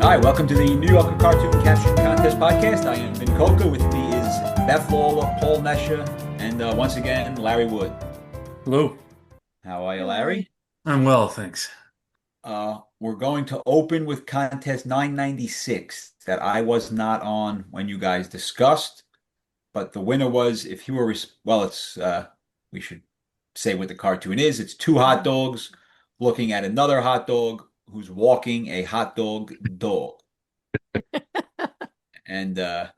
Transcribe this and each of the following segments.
Hi, welcome to the New Yorker Cartoon Caption Contest podcast. I am Ben Coca. With me is Beth Lawler, Paul Nesha, and once again, Larry Wood. Hello. How are you, Hi, Larry? Larry. I'm well, thanks. We're going to open with contest 996 that I was not on when you guys discussed, but the winner was if you were, well, we should say what the cartoon is. It's two hot Mhm. dogs looking at another hot dog who's walking a hot dog dog. And the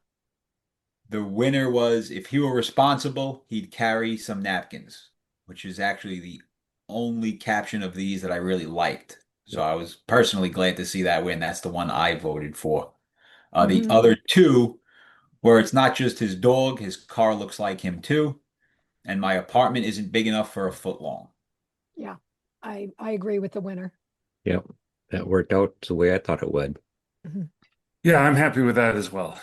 winner was if he were responsible, he'd carry some napkins, which is actually the only caption of these that I really liked. So I was personally glad to see that win. That's the one I voted for. The Mhm. other two, where it's not just his dog, his car looks like him too, and my apartment isn't big enough for a foot long. Yeah, I agree with the winner. Yep, that worked out the way I thought it would. Mhm. Yeah, I'm happy with that as well.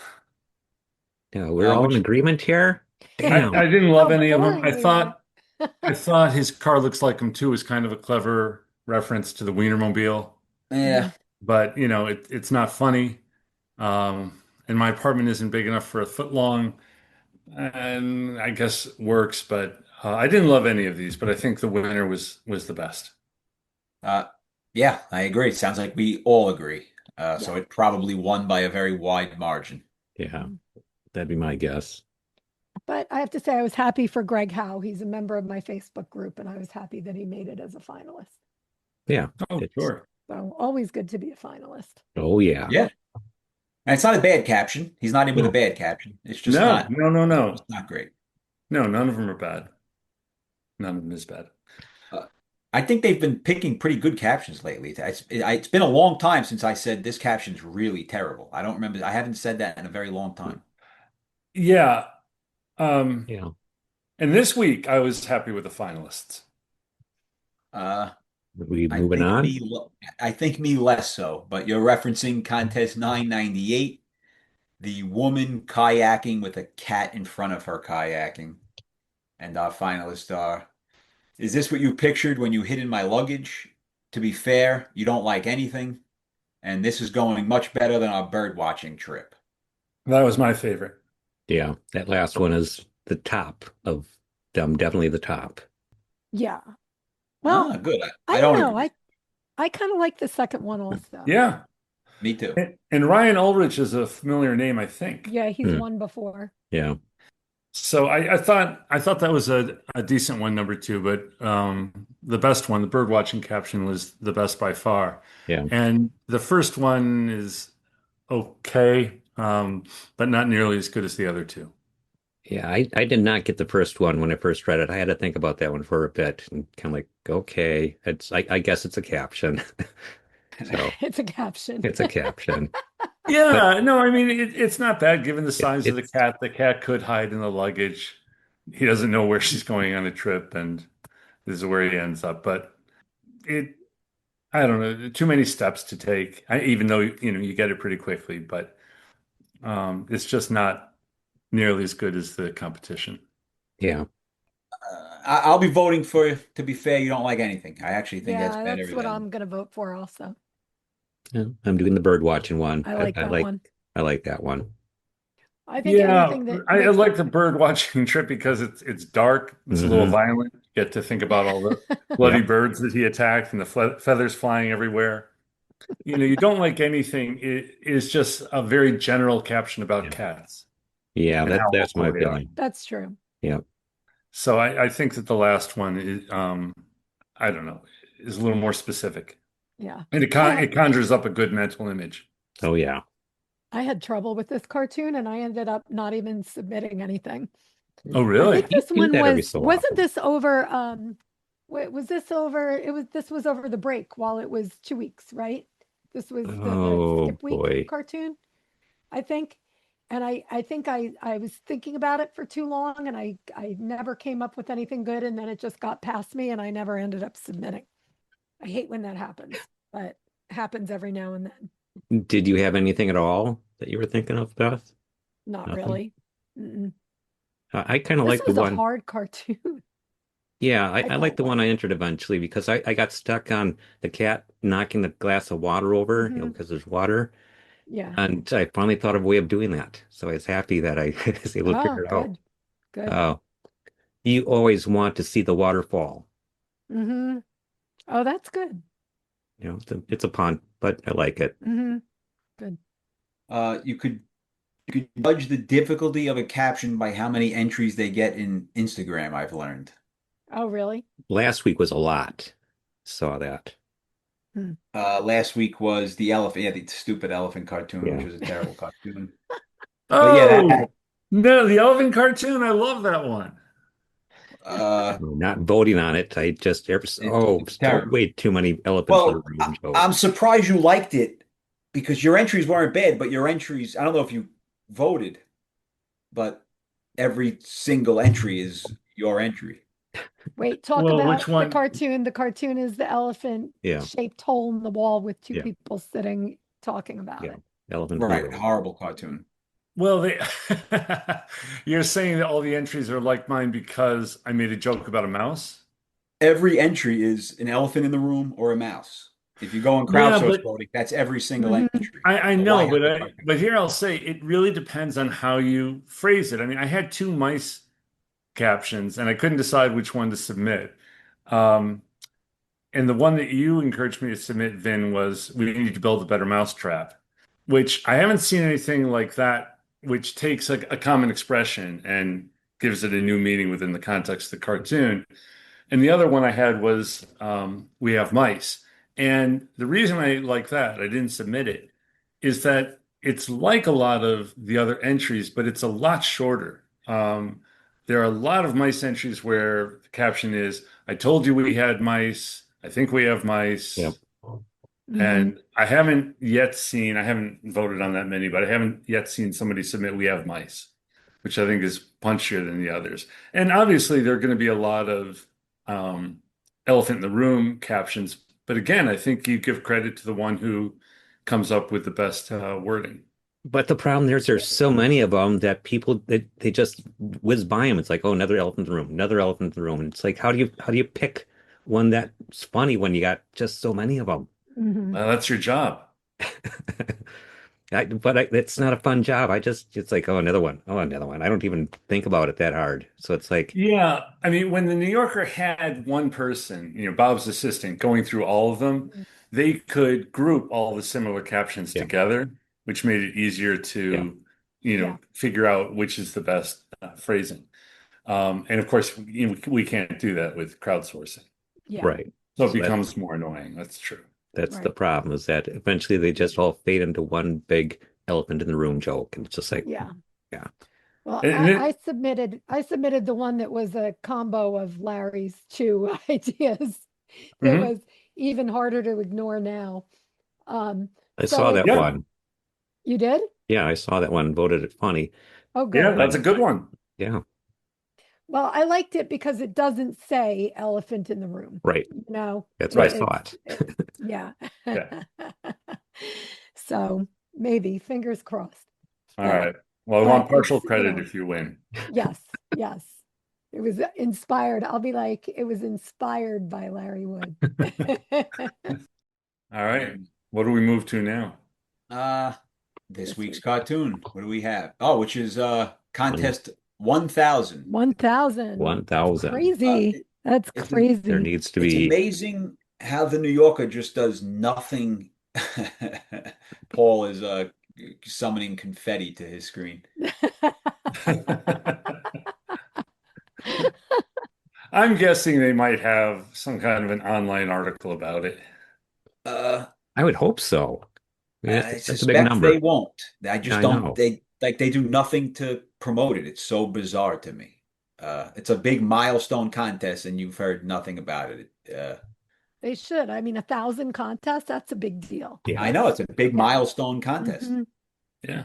Yeah, we're all in Which agreement here. I, Damn. I didn't love How any of them. boring we were. I thought his car looks like him too is kind of a clever reference to the Wienermobile, Yeah, Mhm. but it's not funny. And my apartment isn't big enough for a foot long, and I guess works, but I didn't love any of these, but I think the winner was the best. uh, yeah, I agree. Sounds like we all agree. So Yeah. it probably won by a very wide margin. Yeah, Mhm. that'd be my guess. But I have to say, I was happy for Greg Howe. He's a member of my Facebook group, and I was happy that he made it as a finalist. Yeah, Oh, it's sure. So always good to be a finalist. oh yeah. Yeah. And it's not a bad caption. He's not in with a No. bad caption. It's just No, not no, no, it's no. just not great. No, none of them are bad. None of them is bad. Uh, I think they've been picking pretty good captions lately. It's been a long time since I said this caption's really terrible. I don't remember. I haven't said that in a very long time. Yeah. Um, Yeah. and this week I was happy with the finalists. Uh, Are we I moving think on? I think me less so. But you're referencing contest 998, the woman kayaking with a cat in front of her kayaking, and our finalists are. Is this what you pictured when you hid in my luggage? To be fair, you don't like anything, and this is going much better than our bird watching trip. That was my favorite. Yeah, that last one is the top of them, definitely the top. Yeah. Ah, Well, good. I I don't don't know. agree. I kind of like the second one also. Yeah. Me too. And Ryan Ulrich is a familiar name, I think. Yeah, he's Hmm. won before. Yeah. So I thought that was a decent one, number two, but the best one, the bird watching caption was the best by far. Yeah. And the first one is okay, but not nearly as good as the other two. Yeah, I did not get the first one when I first read it. I had to think about that one for a bit and kind of like, okay, I guess it's a caption. So It's a caption. it's a caption. But Yeah, no, I mean it's not bad given the it, size of the it's cat. The cat could hide in the luggage. He doesn't know where she's going on a trip, and this is where he ends up. But it, I don't know, too many steps to take. Even though you get it pretty quickly, but it's just not nearly as good as the competition. yeah. I'll be voting for, to be fair, you don't like anything. I actually think that's Yeah, better that's what than. I'm gonna vote for also. Yeah, I'm doing the bird watching one. I like that one. I like that one. I think Yeah, anything that I makes like it the bird watching trip because it's dark. It's a little Hmm. violent. You get to think about all the bloody Yep. birds that he attacked and the feathers flying everywhere. You don't like anything. It is just a very general caption about Yeah. cats Yeah, and how that's awful my they are. feeling. That's true. Yeah. So I think that the last one is, I don't know, is a little more specific, Yeah. and I had it conjures up a good mental image. Oh yeah. I had trouble with this cartoon and I ended up not even submitting anything. Oh, I really? think You this do one that every was so wasn't often. this over was this over this was over the break while it was 2 weeks, right? This was the Oh skip week boy. cartoon, I think. And I think I was thinking about it for too long and I never came up with anything good and then it just got past me and I never ended up submitting. I hate when that happens, but it happens every now and then. Did you have anything at all that you were thinking of, Beth? Not Nothing. really. Mm-mm. I kind of This like the was a one. hard cartoon, Yeah, I I like felt the one like. I entered eventually because I got stuck on the cat knocking the glass of water over, Hmm. because there's water. Yeah. And I finally thought of a way of doing that. So I was happy that I was able to Oh, figure it out. good. Good. Uh, you always want to see the waterfall. Mm-hmm. Oh, that's good. It's a pun, but I like it. Mm-hmm. Good. You could judge the difficulty of a caption by how many entries they get in Instagram, I've learned. Oh, really? Last week was a lot. Saw that. Hmm. Last week was the elephant, yeah, the stupid elephant cartoon, which Yeah. was a terrible cartoon. But yeah, Oh, no, the elephant cartoon. I love that one. uh, Not voting on it. I just it's terrible. way too many elephants in the Well, room I'm jokes. surprised you liked it because your entries weren't bad, but your entries, I don't know if you voted, but every single entry is your entry. Wait, talk Well, about which the one? cartoon. The cartoon is the elephant Yeah, shaped hole in the wall with two yeah, people sitting talking about yeah. it. Elephant in the Right, room. horrible cartoon. Well, you're saying that all the entries are like mine because I made a joke about a mouse? Every entry is an elephant in the room or a mouse. If you go on Yeah, crowdsource but voting, that's every single Hmm. entry. I So why know, have but the cartoon? here I'll say it really depends on how you phrase it. I mean, I had two mice captions and I couldn't decide which one to submit. Um, and the one that you encouraged me to submit, Vin, was we need to build a better mousetrap, which I haven't seen anything like that, which takes a common expression and gives it a new meaning within the context of the cartoon. And the other one I had was we have mice. And the reason I like that, I didn't submit it, is that it's like a lot of the other entries, but it's a lot shorter. There are a lot of mice entries where the caption is, I told you we had mice. I think we have Yep. mice. Hmm. And I haven't voted on that many, but I haven't yet seen somebody submit we have mice, which I think is punchier than the others. And obviously, there are going to be a lot of um, elephant in the room captions. But again, I think you give credit to the one who comes up with the best wording. But the problem there's so many of them that people they just whiz by them. It's like, oh, another elephant in the room, another elephant in the room. And it's like, how do you pick one that's funny when you got just so many of them? Hmm. That's your job. It's not a fun job. It's like, oh, another one. Oh, another one. I don't even think about it that hard. So it's like, Yeah, I mean, when the New Yorker had one person, Bob's assistant, going through all of them, they could group all the similar captions yeah, together, which made it easier yeah, to, Yeah. figure out which is the best phrasing. And of course, we can't do that with crowdsourcing. Yeah. right. So it So becomes more annoying. That's true. that's the Right. problem is that eventually they just all fade into one big elephant in the room joke. And it's just like, Yeah. yeah, Well, And I submitted the one that was a combo of Larry's two ideas that mhm. was even harder to ignore now. I So saw that it's Yeah, one. you did? Yeah, I saw that one, voted it funny. Oh, yeah, good. that's a Um, good one. yeah, Well, I liked it because it doesn't say elephant in the room. right. You know, That's what I Right. thought. yeah. Yeah. So maybe fingers crossed. All But right. Well, I but want partial it's, credit if you win. yes, yes. It was inspired. I'll be like, it was inspired by Larry Wood. All right. What do we move to now? Uh, this This week's week. cartoon. What do we have? Oh, which is One, contest 1000. 1,000. That's 1,000. crazy. It, That's it's an, There crazy. needs to it's be, amazing how the New Yorker just does nothing. Paul is summoning confetti to his screen. I'm guessing they might have some kind of an online article about it. Uh, I would hope so. Yeah, I that's a big suspect they number. won't. I Yeah, just I don't. know. They do nothing to promote it. It's so bizarre to me. It's a big milestone contest, and you've heard nothing about it. They should. I mean, 1,000 contests, that's a big deal. Yeah. I know it's a big Yeah. milestone contest. Hmm. Yeah.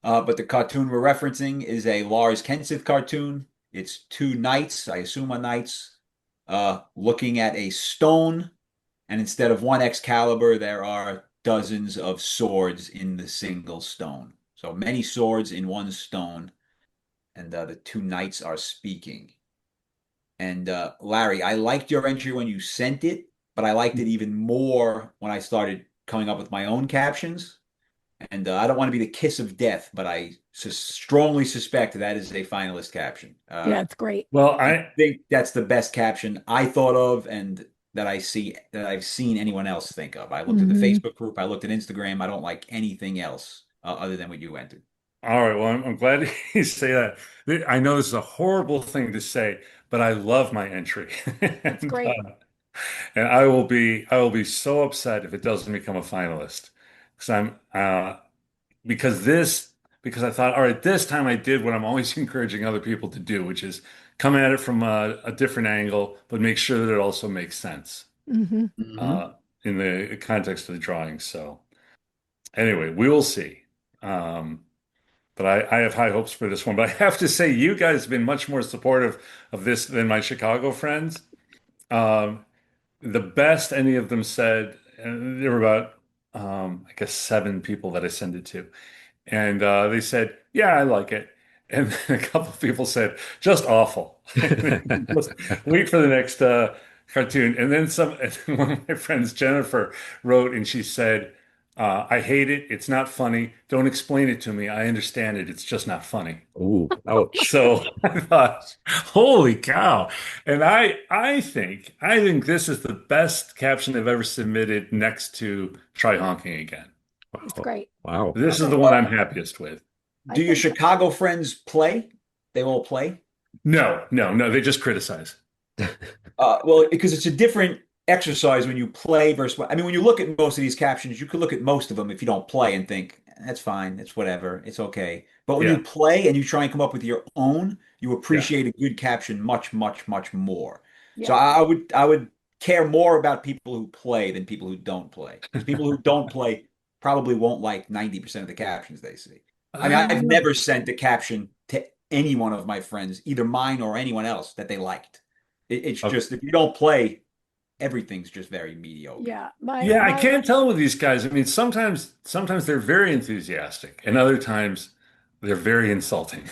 But the cartoon we're referencing is a Lars Kenseth cartoon. It's two knights, I assume are knights, looking at a stone, and instead of one Excalibur, there are dozens of swords in the single stone. So many swords in one stone, and the two knights are speaking. And Larry, I liked your entry when you sent it, but I liked it even more when I started coming up with my own captions. And I don't want to be the kiss of death, but I strongly suspect that is a finalist caption. Yeah, it's great. Well, I think that's the best caption I thought of and that I've seen anyone else think of. I looked at the Hmm. Facebook group, I looked at Instagram. I don't like anything else other than what you entered. all right. Well, I'm glad you say that. I know this is a horrible thing to say, but I love my entry. It's And great. and I will be so upset if it doesn't become a finalist. Because I'm because this because I thought, all right, this time I did what I'm always encouraging other people to do, which is come at it from a different angle, but make sure that it also makes sense Hmm. Hmm. uh, in the context of the drawing. So anyway, we will see. Um, but I have high hopes for this one. But I have to say, you guys have been much more supportive of this than my Chicago friends. Um, the best any of them said, and there were about, I guess, 7 people that I sent it to. And they said, yeah, I like it. And then a couple of people said, just awful. Just wait for the next cartoon. And then some, and then one of my friends, Jennifer, wrote and she said, I hate it. It's not funny. Don't explain it to me. I understand it. It's just not funny. Ooh, ouch. So I thought, holy cow. And I think this is the best caption they've ever submitted next to Try Honking Again. It's Wow. great. Wow. This is the Great. one I'm happiest with. I Do your think Chicago friends play? They all play? No, no, no, they just criticize. Well, because it's a different exercise when you play versus, I mean, when you look at most of these captions, you could look at most of them if you don't play and think, that's fine, it's whatever, it's okay. But when Yeah, you play and you try and come up with your own, you yeah. appreciate a good caption much, much, much more. So yeah. I would care more about people who play than people who don't play. Because people who don't play probably won't like 90% of the captions they see. I mean, I've Uh, never sent a caption to any one of my friends, either mine or anyone else, that they liked. It's okay. just if you don't play, everything's just very mediocre. Yeah. My Yeah, I my can't tell with these guys. I mean, sometimes they're very enthusiastic, and other times they're very insulting.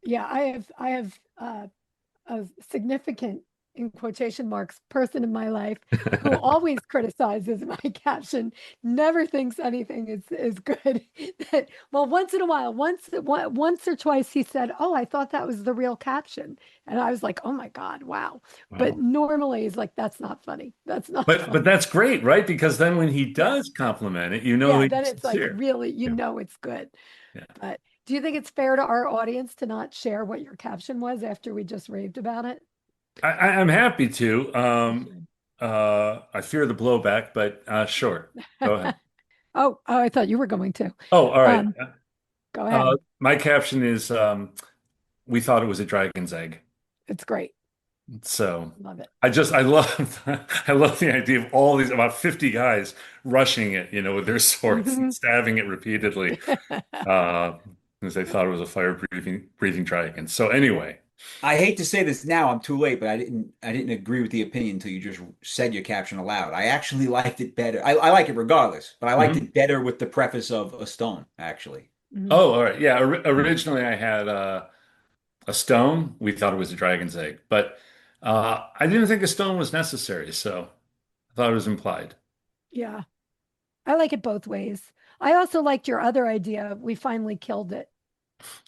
yeah, I have a significant, in quotation marks, person in my life who always criticizes my caption, never thinks anything is good. Well, once in a while, once or twice he said, "Oh, I thought that was the real caption." And I was like, "Oh my God, wow." But Wow. normally he's like, "That's not funny. That's not But funny." that's great, right? Because then when he Yeah. does compliment it, you know Yeah, he's then it's like sincere. really, Yeah. it's good. Yeah. But do you think it's fair to our audience to not share what your caption was after we just raved about it? I'm happy to. You should. I fear the blowback, but sure. Go ahead. Oh, I thought you were going to. Oh, all right. Um, Go ahead. My caption is we thought it was a dragon's egg. It's great. So Love it. I love I love the idea of all these about 50 guys rushing it, with their swords and Mhm. stabbing it repeatedly, uh, because they thought it was a fire breathing dragon. So anyway, I hate to say this now, I'm too late, but I didn't agree with the opinion until you just said your caption aloud. I actually liked it better. I like it regardless, but I liked mhm. it better with the preface of a stone, actually. Mhm. Oh, all right. Yeah, originally I had a stone. We thought it was a dragon's egg, but I didn't think a stone was necessary, so I thought it was implied. Yeah, I like it both ways. I also liked your other idea. We finally killed it.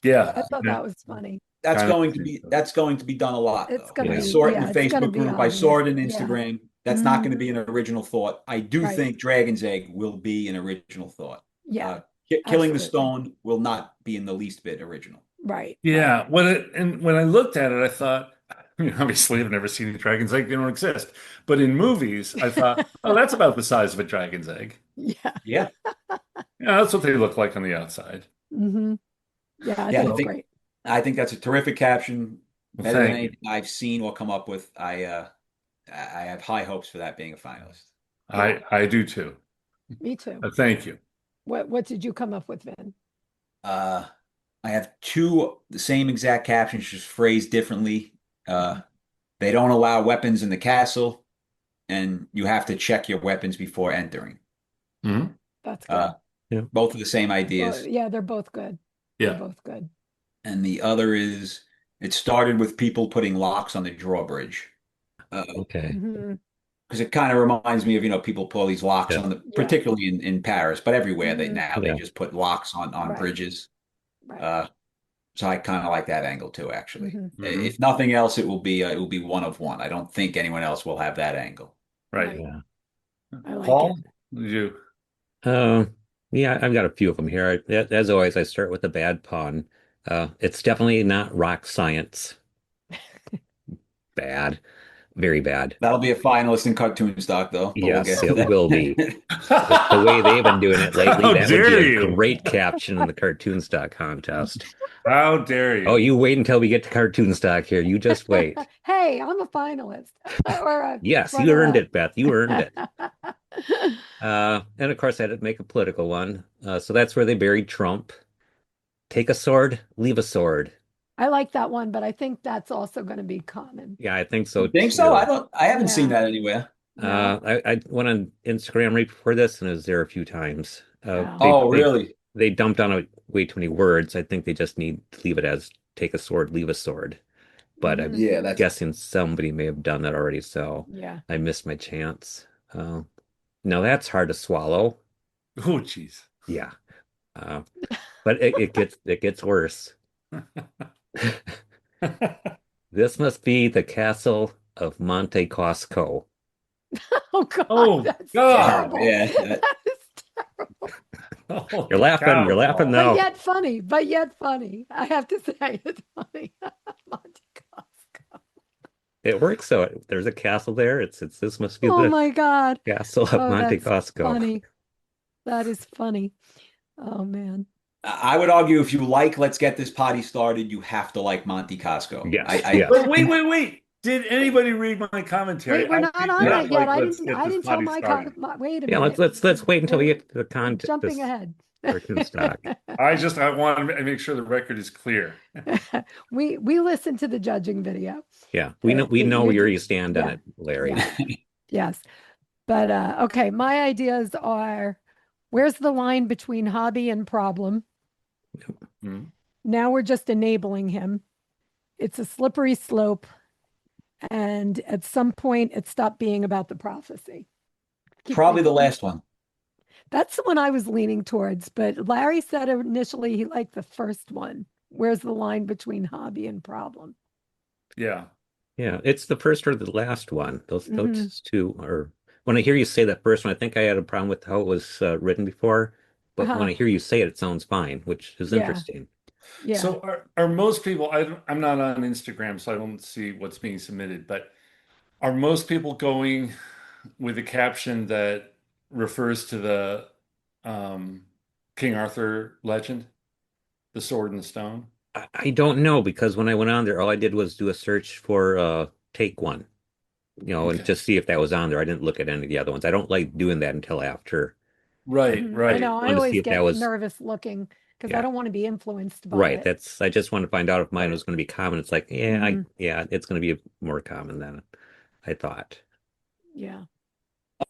Yeah, I thought yeah, that was funny. kind of. That's going to be done a lot It's though. gonna I Yeah. be, saw it in the yeah, it's gonna Facebook be group. I on there. saw it in Yeah. Instagram. That's not going Hmm. to be an original thought. I do Right. think Dragon's Egg will be an original thought. Yeah, Uh, Killing the absolutely. stone will not be in the least bit original. Right. Right. Yeah, when I looked at it, I thought, obviously I've never seen a dragon's egg, they don't exist. But in movies, I thought, oh, that's about the size of a dragon's egg. Yeah. Yeah, Yeah, that's what they look like on the outside. Hmm. Yeah, I yeah. think it's great. I think that's a terrific caption, Well, better than thank you. anything I've seen or come up with. I have high hopes for that being a finalist. Yeah, I do too. me too. Thank you. What did you come up with, Vin? Uh, I have two the same exact captions, just phrased differently. Uh, Mhm. they don't allow weapons in the castle, and you have to check your weapons before entering. Mhm. That's Uh, good. Yeah. both of the same Well, ideas. yeah, they're both good. They're Yeah. both good. And the other is it started with people putting locks on the drawbridge. Uh, Okay. Hmm. because it kind of reminds me of, people put all these locks Yeah. on Yeah. particularly in Paris, but everywhere Mhm. they Yeah. just put locks on Right. bridges. Right. Uh, so I kind of like that angle too, actually. Hmm. Hmm. If nothing else, it will be one of one. I don't think anyone else will have that angle. Right. Right. Yeah. I like it. Paul, did you? Uh, yeah, I've got a few of them here. As always, I start with a bad pun. It's definitely not rock science. Bad. Very bad. That'll be a finalist in cartoon stock, though, but we'll Yes, get to it will be. that. The way they've been doing it lately, How that would be dare a you? great caption in the cartoon stock contest. How dare Oh, you? you wait until we get to cartoon stock here. You just wait. Hey, I'm a finalist or a Yes, you earned runner-up. it, Beth. You earned it. And of course, I had to make a political one. So that's where they buried Trump. Take a sword, leave a sword. I like that one, but I think that's also going to be common. Yeah, I think so You think so? too. I haven't seen Yeah. that anywhere. No. I went on Instagram right before this and it was there a few times. Oh. Oh, really? They dumped on it way too many words. I think they just need to leave it as take a sword, leave a sword. But I'm Mhm. Yeah, that's guessing somebody may have done that already, so Yeah. I missed my chance. No, that's hard to swallow. Oh, jeez. Yeah. Uh, but it gets worse. This must be the castle of Monte Costco. Oh God, Oh, that's God. terrible. yeah. That is terrible. You're Holy laughing, cow, you're laughing Paul. But now. yet funny. But yet funny. I have to say it's funny. Monte Costco. It works, so there's a castle there. It's this must be Oh the my God. castle of Oh, Monte that's Costco. funny. That is funny. Oh man. I would argue if you like Let's Get This Party Started, you have to like Monte Costco. Yes, I Wait, yes. wait, wait, wait. Did anybody read my commentary? Wait, we're I not did on Yeah. that not yet. like I let's didn't get I this didn't tell party my started. wait a Yeah, let's minute. let's wait until we We're get to the content jumping this ahead. cartoon stock. I want to make sure the record is clear. We listened to the judging video. Yeah, we know You where did, you stand on yeah, it, Larry. yeah, yes. But okay, my ideas are where's the line between hobby and problem? Hmm. Now we're just enabling him. It's a slippery slope, and at some point it stopped being about the prophecy. Keep Probably the thinking. last one. That's the one I was leaning towards, but Larry said initially he liked the first one. Where's the line between hobby and problem? Yeah. Yeah, it's the first or the last one. Those Hmm. those two are. When I hear you say that first one, I think I had a problem with how it was written before. But when Uh-huh. I hear you say it, it sounds fine, which is Yeah, interesting. yeah. So are most people, I'm not on Instagram, so I don't see what's being submitted, but are most people going with a caption that refers to the um, King Arthur legend, the Sword and the Stone? I don't know because when I went on there, all I did was do a search for take one, and Okay. just see if that was on there. I didn't look at any of the other ones. I don't like doing that until after. Right, Mhm. I I just know. right. I wanted to see always if that get was nervous looking because I yeah, don't want to be influenced by right. it. I just wanted to find out if mine Right. was going to be common. It's like, yeah, Hmm. it's going to be more common than I thought. Yeah.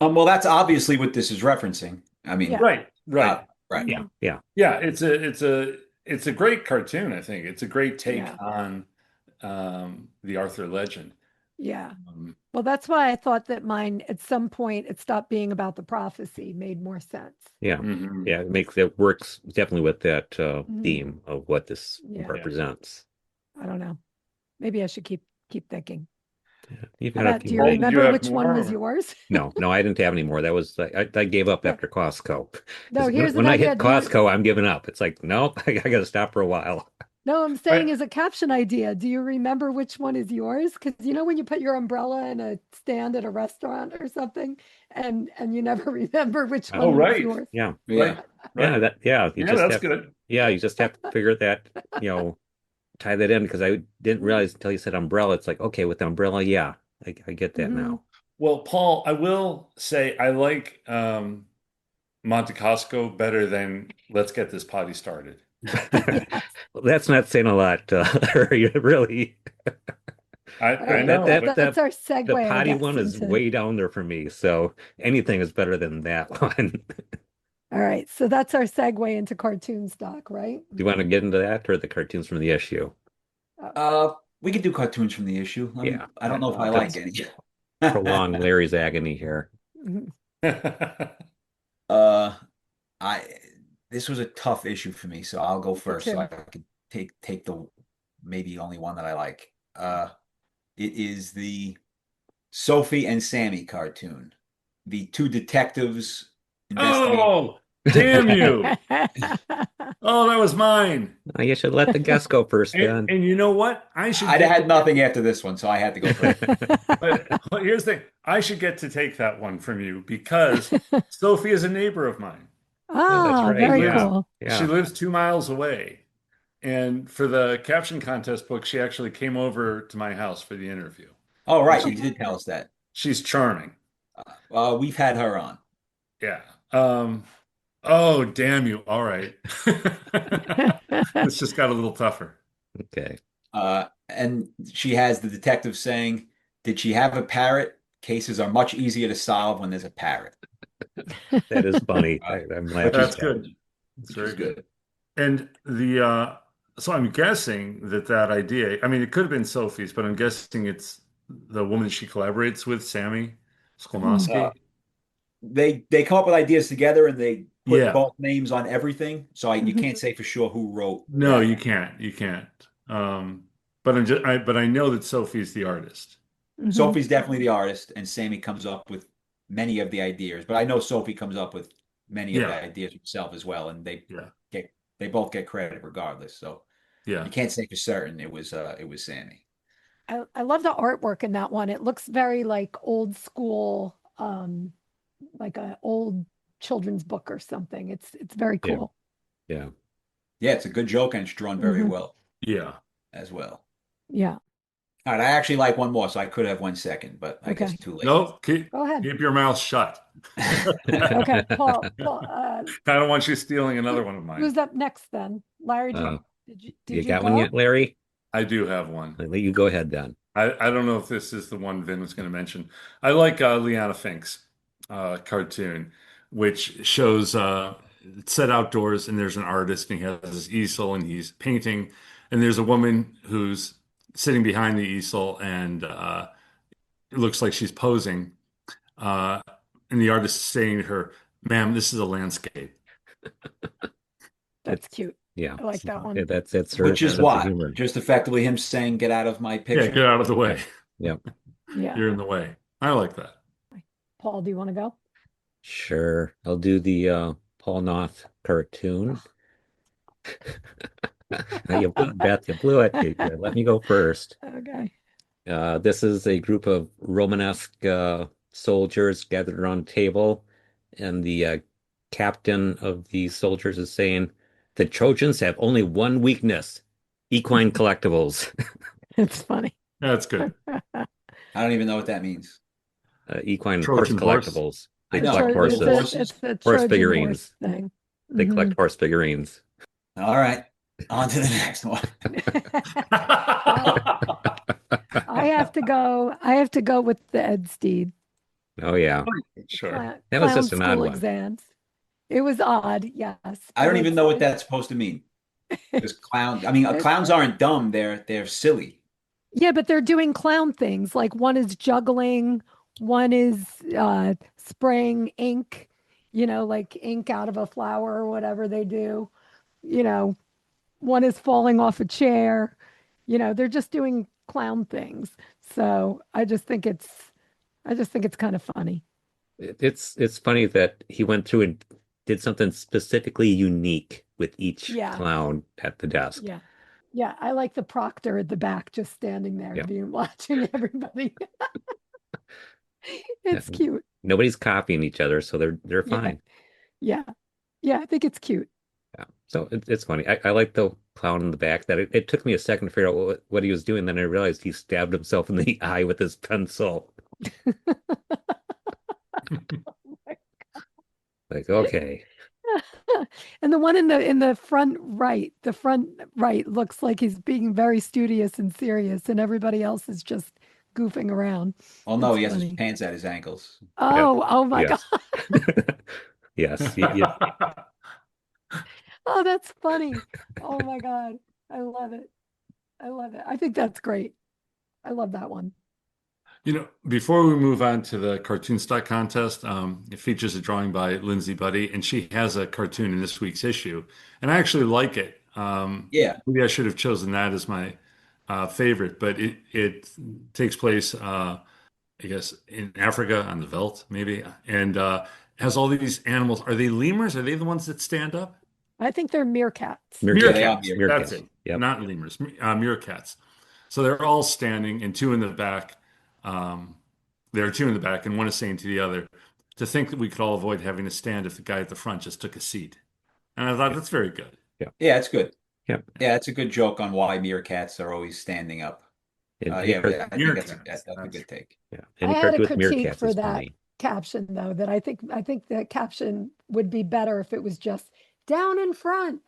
Well, that's obviously what this is referencing. I mean, Yeah. Right, right. right. Yeah, Mhm. yeah, Yeah, it's a great cartoon, I think. It's a great take Yeah. on the Arthur legend. Yeah. Um, Well, that's why I thought that mine at some point it stopped being about the prophecy, made more sense. yeah, mhm. yeah. It works definitely with that Mhm. theme of what this Yeah. Yeah. represents. I don't know. Maybe I should keep thinking. Yeah. You've How got a about, few do you more. Paul, did you remember have which one more? was yours? No, I didn't have any more. That was I gave up Yeah. after Costco. No, Because here's when an I idea. hit Costco, I'm giving up. It's like, nope, I got to stop for a while. No, I'm saying I, as a caption idea. Do you remember which one is yours? Because you know when you put your umbrella in a stand at a restaurant or something, and you never remember which oh, one was right, yours. Yeah, Yeah. right, yeah, right. you Yeah, just that's have, good. yeah, you just have to figure that, tie that in because I didn't realize until you said umbrella. It's like, okay, with the umbrella, yeah, I get that Hmm. now. Well, Paul, I will say I like Monte Costco better than Let's Get This Potty Started. Yes. Well, that's not saying a lot, really. All I right. That know, Well, but that that's that our the segue, I potty guess, one is into. way down there for me. So anything is better than that one. Do All right. So that's our segue into cartoon stock, right? you want to get into that or the cartoons from the issue? Oh, We could do cartoons from the issue. Yeah, I don't know if I like that's any. prolong Larry's agony here. Mhm. Uh, I this was a tough issue for me, so I'll go Me first so I too. can take the maybe only one that I like. It is the Sophie and Sammy cartoon. The two detectives investigate. Oh, damn you. Oh, that was mine. Oh, you should let the guest go first, Ben. And you know what? I should I get had nothing after this one, so I had to go first. but here's the thing. I should get to take that one from you because Sophie is a neighbor of mine. Oh, that's Ah, right. very Yeah. Yeah. cool. She Yeah. lives 2 miles away. And for the caption contest book, she actually came over to my house for the interview. Oh, And right, you she, did tell us that. she's charming. We've had her on. Yeah. Oh, damn you. All right. This just got a little tougher. Okay. And she has the detective saying, "Did she have a parrot? Cases are much easier to solve when there's a parrot." That is funny. Uh, I'm which laughing is That's at that. good. That's which is very good. good. And so I'm guessing that idea, I mean, it could have been Sophie's, but I'm guessing it's the woman she collaborates with, Sammy Mm. Uh, Skolmoski. they come up with ideas together and they put Yeah. both names on everything, so you Mhm. can't say for sure who wrote No, that. you can't. You can't. But but I know that Sophie's the artist. Mhm. Sophie's definitely the artist, and Sammy comes up with many of the ideas. But I know Sophie comes up with many of the Yeah. ideas herself as well, and Yeah. get they both get credit regardless. So Yeah. you can't say for certain it was Sammy. I love the artwork in that one. It looks very like old school, like a old children's book or something. It's very Yeah. cool. Yeah. Yeah, it's a good joke and it's drawn very Hmm. well Yeah. as well. Yeah. All right, I actually like one more, so I could have 1 second, but I guess Okay. too late. No, Go ahead. keep your mouth shut. Okay. Paul, I don't want you stealing another one of mine. who's up next then? Larry, Uh, did you you got one go? yet, Larry? I do have one. You go ahead then. I don't know if this is the one Vin was going to mention. I like Liana Fink's cartoon, which shows it's set outdoors and there's an artist and he has this easel and he's painting and there's a woman who's sitting behind the easel and it looks like she's posing. Uh, and the artist is saying to her, "Ma'am, this is a landscape." That's cute. Yeah. I like that Yeah, one. that's her Which is sense of what? humor. Just effectively him saying, "Get out of my Yeah, picture." get out of the Yeah. way. Yeah. Yeah. You're in the way. I like that. Paul, do you want to go? Sure. I'll do the Paul Noth cartoon. You blew it, Beth. You blew it. Let me go first. Okay. This is a group of Romanesque soldiers gathered around a table, and the captain of the soldiers is saying, "The Trojans have only one weakness, equine collectibles." It's funny. That's good. I don't even know what that means. Equine horse Trojan horse. collectibles. They I The know collect little horses, horses. it's a horse Trojan horse figurines. thing. They collect horse figurines. All right, on to the next one. Well, I have to go with the Ed Steed. Oh yeah, Sure. that was Clown just an odd school one. exams. It was odd, yes, I but don't even know what that's supposed to mean. Because I mean, it- clowns aren't dumb. They're silly. yeah, but they're doing clown things. Like one is juggling, one is spraying ink, like ink out of a flower or whatever they do. You know, one is falling off a chair. They're just doing clown things. So I just think it's kind of funny. It's funny that he went through and did something specifically unique with each Yeah, clown at the desk. yeah, yeah. I like the proctor at the back just standing there, Yeah. being watching everybody. Yeah. It's cute. Nobody's copying each other, so they're Yeah, fine. yeah, yeah. I think it's cute. Yeah. So it's funny. I like the clown in the back that it took me a second to figure out what he was doing. Then I realized he stabbed himself in the eye with his pencil. Like, okay. And the one in the front right looks like he's being very studious and serious, and everybody else is just goofing around. Well, no, It's he has his funny. pants at his ankles. Yeah. Oh my God. Yes. Yes. Oh, that's funny. Oh my God. I love it. I love it. I think that's great. I love that one. Before we move on to the cartoon stock contest, it features a drawing by Lindsay Buddy, and she has a cartoon in this week's issue, and I actually like it. Yeah. Maybe I should have chosen that as my favorite, but it takes place, I guess, in Africa on the veldt, maybe, and has all these animals. Are they lemurs? Are they the ones that stand up? I think they're meerkats. Yeah, they are Meerkats. here. That's Meerkats. it. Yep. Not lemurs. Meerkats. So they're all standing, and two in the back. Um, there are two in the back, and one is saying to the other, "To think that we could all avoid having to stand if the guy at the front just took a seat." And I thought that's very good. Yep. Yeah, it's good. Yep. Yeah, it's a good joke on why meerkats are always standing up. And Yeah, yeah, I think Meerkats. that's a good take. yeah. I Any had a cartoon with critique meerkats for is that funny. caption though, that I think the caption would be better if it was just down in front.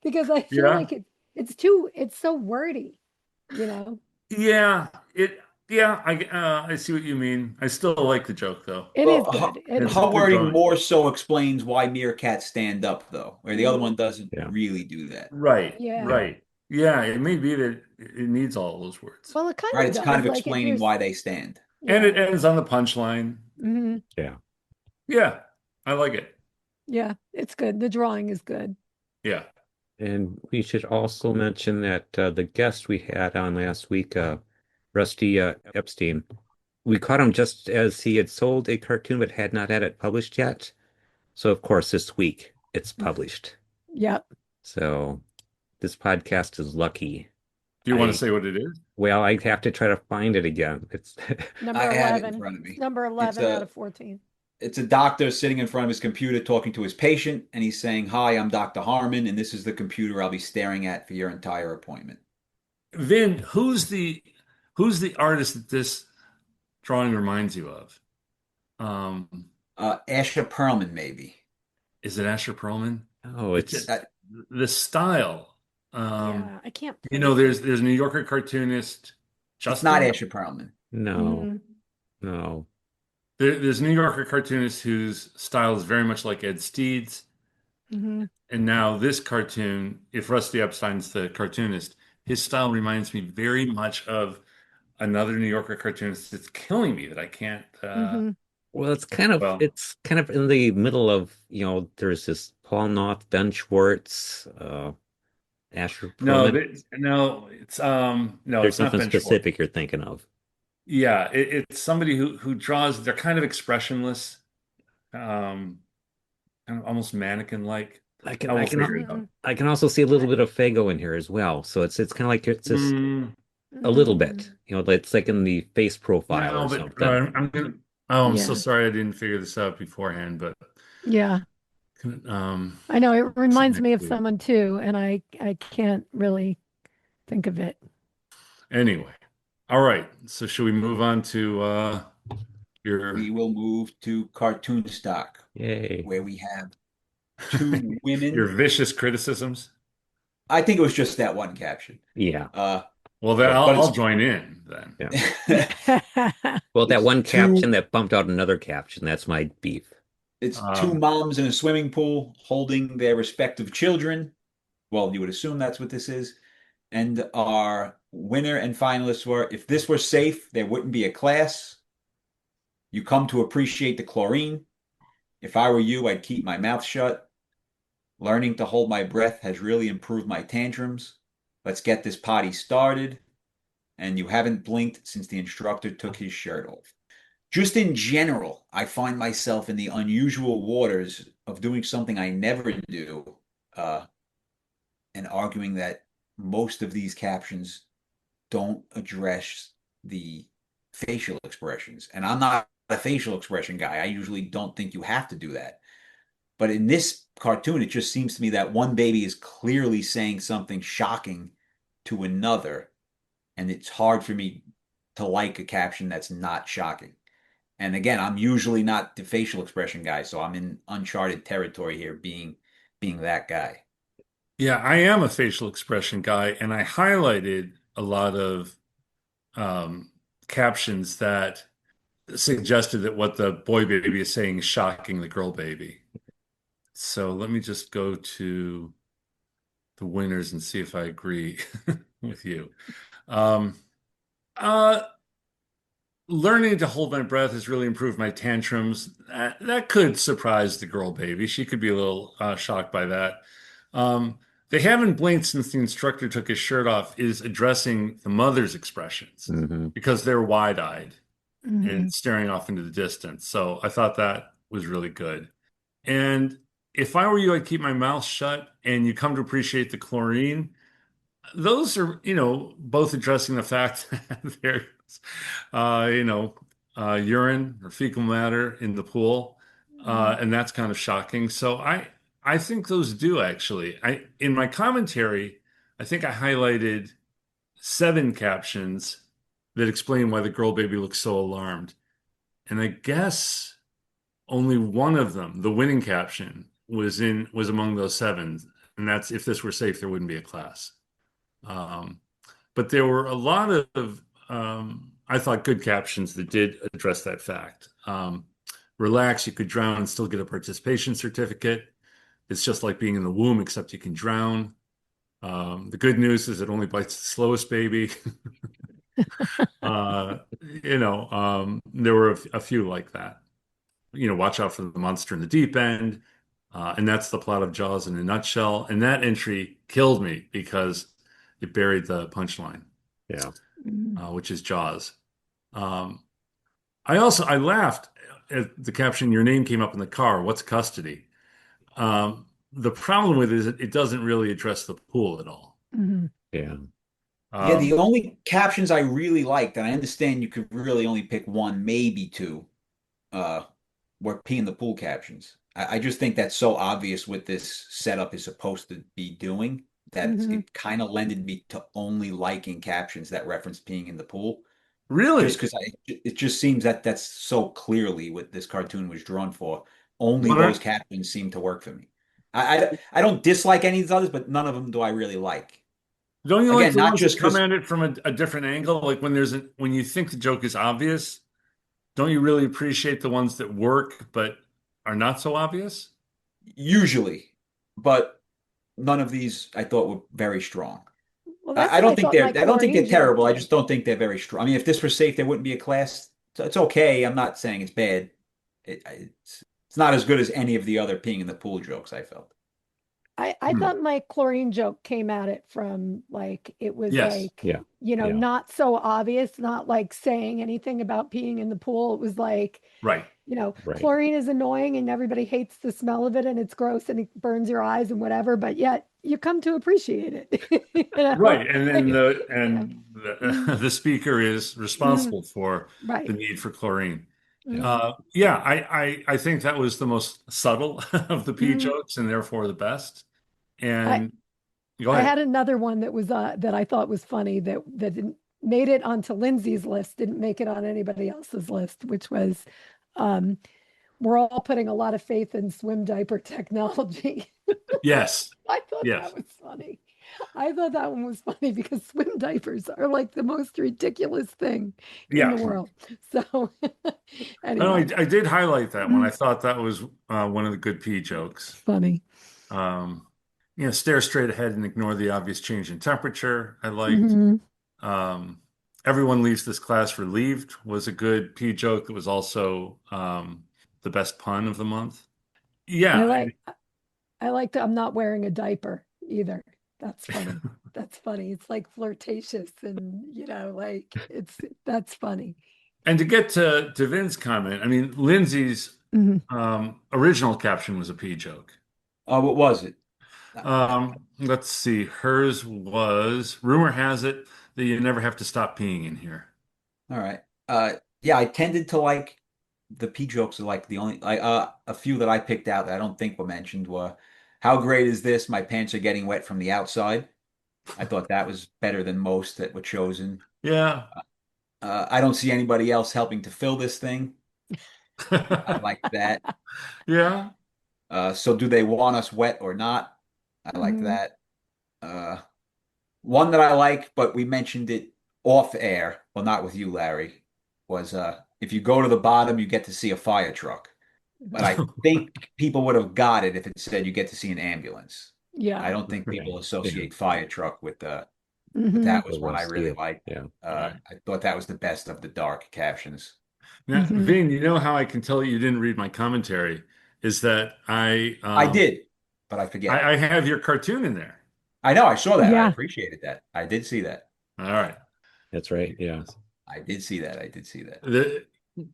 Because I feel Yeah. like it's so wordy, you know. Yeah. Yeah. I see what you mean. I still like the joke though. It is Well, good. It It's is a her good good. wording drawing. more so explains why meerkats stand up, though, where the other one doesn't Yeah. really do that. Right. Yeah. Right. Yeah. It may be that it needs all those words, Well, it kind Right? of It's kind does. of Like if explaining why they stand. and it yeah. ends on the punchline. Hmm. Yeah. Yeah. I like it. Yeah, it's good. The drawing is good. Yeah. And we should also mention that the guest we had on last week, Rusty Epstein, we caught him just as he had sold a cartoon but had not had it published yet. So, of course, this week it's published. Yep. So, this podcast is lucky. Do you want to I, say what it is? well, I have to try to find it again. It's Number I have it in 11. front of It's me. number It's 11 out a of 14. it's a doctor sitting in front of his computer talking to his patient, and he's saying, "Hi, I'm Dr. Harmon, and this is the computer I'll be staring at for your entire appointment." Vin, who's the artist that this drawing reminds you of? Um, Asher Perlman, maybe. is it Asher Perlman? oh, It's it's That, the style. Yeah, I can't There's a New Yorker cartoonist, it's not Justin. Asher Perlman. no, Mhm. no. There's a New Yorker cartoonist whose style is very much like Ed Steed's. Mhm. And now this cartoon, if Rusty Epstein's the cartoonist, his style reminds me very much of another New Yorker cartoonist. It's killing me that I can't. Mhm. Well, Well, it's kind of in the middle of, there's this Paul Noth, Ben Schwartz, Asher no, Perlman. no, no, There's it's not something Ben Schwartz. specific you're thinking of. Yeah, it's somebody who draws. They're kind of expressionless, um, kind of almost mannequin-like. I can I I will can figure it out. Mhm. I can also see a little bit of Fago in here as well. So it's kind of like it's just Mm, a little bit, it's like in the face profile no, or but something. I'm gonna. Oh, I'm so Yeah. sorry I didn't figure this out beforehand, but Yeah. um, I know it reminds me of next week. someone too, and I can't really think of it. Anyway, all right. So should we move on to your We will move to cartoon stock, Yay. where we have two women. your vicious criticisms? I think it was just that one caption. Yeah. Uh, Well, then but I'll it's join in then. Well, that it's one two caption that bumped out another caption, that's my beef. it's two Um, moms in a swimming pool holding their respective children. Well, you would assume that's what this is. And our winner and finalists were, if this were safe, there wouldn't be a class. You come to appreciate the chlorine. If I were you, I'd keep my mouth shut. Learning to hold my breath has really improved my tantrums. Let's get this potty started. And you haven't blinked since the instructor took his shirt off. Just in general, I find myself in the unusual waters of doing something I never do, uh, and arguing that most of these captions don't address the facial expressions. And I'm not a facial expression guy. I usually don't think you have to do that. But in this cartoon, it just seems to me that one baby is clearly saying something shocking to another. And it's hard for me to like a caption that's not shocking. And again, I'm usually not the facial expression guy, so I'm in uncharted territory here being that guy. yeah, I am a facial expression guy, and I highlighted a lot of um, captions that suggested that what the boy baby is saying is shocking the girl baby. So let me just go to the winners and see if I agree with you. Um, uh, learning to hold my breath has really improved my tantrums. That could surprise the girl baby. She could be a little shocked by that. Um, they haven't blinked since the instructor took his shirt off is addressing the mother's expressions Hmm. because they're wide-eyed Mhm. and staring off into the distance. So I thought that was really good. And if I were you, I'd keep my mouth shut and you come to appreciate the chlorine. Those are, both addressing the fact that there's, uh, you know, urine or fecal matter in the pool, Mhm. and that's kind of shocking. So I think those do actually. In my commentary, I think I highlighted 7 captions that explain why the girl baby looks so alarmed, and I guess only one of them, the winning caption, was among those 7, and that's if this were safe, there wouldn't be a class. Um, but there were a lot of, I thought, good captions that did address that fact. Relax, you could drown and still get a participation certificate. It's just like being in the womb, except you can drown. The good news is it only bites the slowest baby. There were a few like that. Watch out for the monster in the deep end. And that's the plot of Jaws in a nutshell. And that entry killed me because it buried the punchline, Yeah. Mhm. which is Jaws. Um, I laughed at the caption, "Your name came up in the car. What's custody?" The problem with it is it doesn't really address the pool at all. Mhm. Yeah. Yeah, the Um, only captions I really liked, and I understand you could really only pick one, maybe two, uh, were pee in the pool captions. I just think that's so obvious what this setup is supposed to be doing that Mhm. it kind of lended me to only liking captions that reference peeing in the pool. Just really, because it just seems that that's so clearly what this cartoon was drawn for. Only what those are, captions seem to work for me. I don't dislike any of the others, but none of them do I really like. don't you like Again, the not ones that just come because at it from a different angle? Like when you think the joke is obvious, don't you really appreciate the ones that work but are not so obvious? usually, but none of these I thought were very strong. Well, I, that's I what I don't think thought my I don't think chlorine they're joke terrible. I did. just don't think they're very strong. I mean, if this were safe, there wouldn't be a class. So it's okay. I'm not saying it's bad. It's not as good as any of the other peeing in the pool jokes I felt. I Hmm. thought my chlorine joke came at it from like it was Yes. like, Yeah. Yeah. not so obvious, not like saying anything about peeing in the pool. It was like, Right. Right. chlorine is annoying and everybody hates the smell of it and it's gross and it burns your eyes and whatever, but yet you come to appreciate it. Right. And then Like, the yeah. and Mhm. the speaker is Mhm. responsible for the Right. need for chlorine. Yeah. Mhm. Yeah, I think that was the most subtle of the pee Mhm. jokes and therefore the best. I And go I ahead. had another one that was that I thought was funny that didn't made it onto Lindsay's list, didn't make it on anybody else's list, which was um, we're all putting a lot of faith in swim diaper technology. Yes. I thought that Yes. was funny. I thought that one was funny because swim diapers are like the most ridiculous thing in Yeah. the world. So I know anyway, I did highlight that one. I mm, thought that was one of the good pee jokes. funny. Um, stare straight ahead and ignore the obvious change in temperature. I liked. Mhm. Um, everyone leaves this class relieved was a good pee joke that was also the best pun of the month. I Yeah. like I liked I'm not wearing a diaper either. That's funny. That's funny. It's like flirtatious and like that's funny. And to get to Vin's comment, I mean, Lindsay's Mhm. original caption was a pee joke. What was it? Let's see. Hers was, rumor has it that you never have to stop peeing in here. All right. Yeah, I tended to like the P jokes are like the only like a few that I picked out that I don't think were mentioned were how great is this? My pants are getting wet from the outside. I thought that was better than most that were chosen. Yeah. I don't see anybody else helping to fill this thing. I like that. Yeah. So do they want us wet or not? I like Mhm. that. Uh, one that I like, but we mentioned it off air, well, not with you, Larry, was if you go to the bottom, you get to see a fire truck. But I think people would have got it if it said you get to see an ambulance. I Yeah. don't think Right. people Yeah. associate fire truck with but Hmm. that was I one want I to see really it. liked. Yeah. All right. I thought that was the best of the dark captions. Now, Hmm. Vin, you know how I can tell you didn't read my commentary is that I did, but I forget. I have your cartoon in there. I know, I saw that. I Yeah. appreciated that. I did see that. All right. That's right. Yeah. I did see that. I did see that. The